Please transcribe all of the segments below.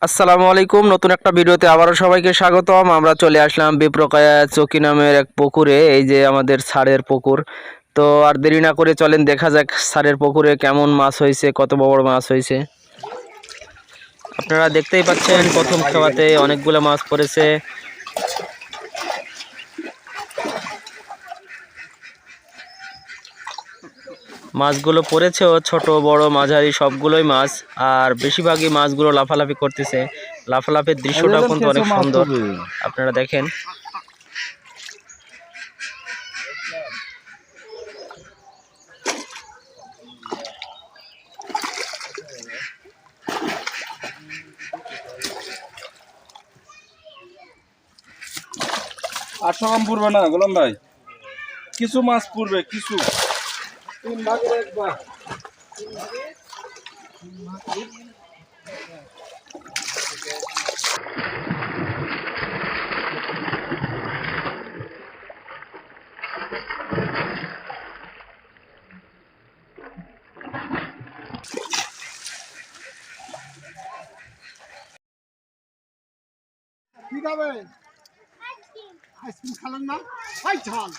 আসসালামু আলাইকুম। নতুন একটা ভিডিওতে আবারও সবাইকে স্বাগতম। আমরা চলে আসলাম বিপ্রকায়া চকি নামের এক পুকুরে। এই যে আমাদের স্যারের পুকুর। তো আর দেরি না করে চলেন দেখা যাক স্যারের পুকুরে কেমন মাছ হয়েছে, কত বড় বড় মাছ হয়েছে। আপনারা দেখতেই পাচ্ছেন প্রথম খাওয়াতে অনেকগুলো মাছ পড়েছে। মাছগুলো পড়েছেও ছোট বড় মাঝারি সবগুলোই মাছ, আর বেশিরভাগই মাছগুলো লাফালাফি করতেছে। লাফালাফির দৃশ্যটাও কিন্তু অনেক সুন্দর, আপনারা দেখেন। আটশো গ্রাম পড়বে না গোলাম ভাই, কিছু মাছ পড়বে, কিছু তিন ভাগের এক ভাগ। কি খাবে? আইসক্রিম খালেন না? হাই ঝাল।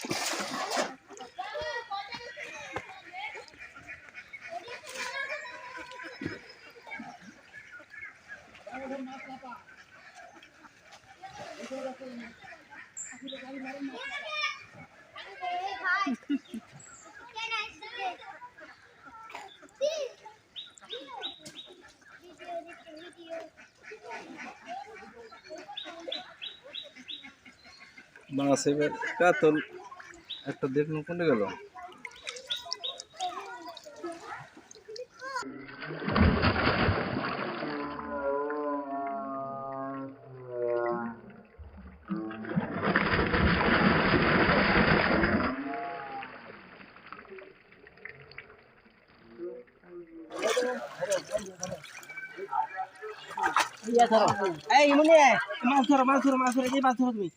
মাছ এবার কাতল একটা দেখুন কোনটা গেল। এই ইমনে মাছ ধরো মাছ ধরো মাছ ধরে যে মাছ ধরো তুমি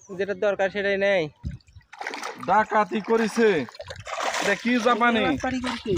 যেটা দরকার সেটাই নেই। ডাকাতি করেছে, এটা কি জাপানি? পারি করতে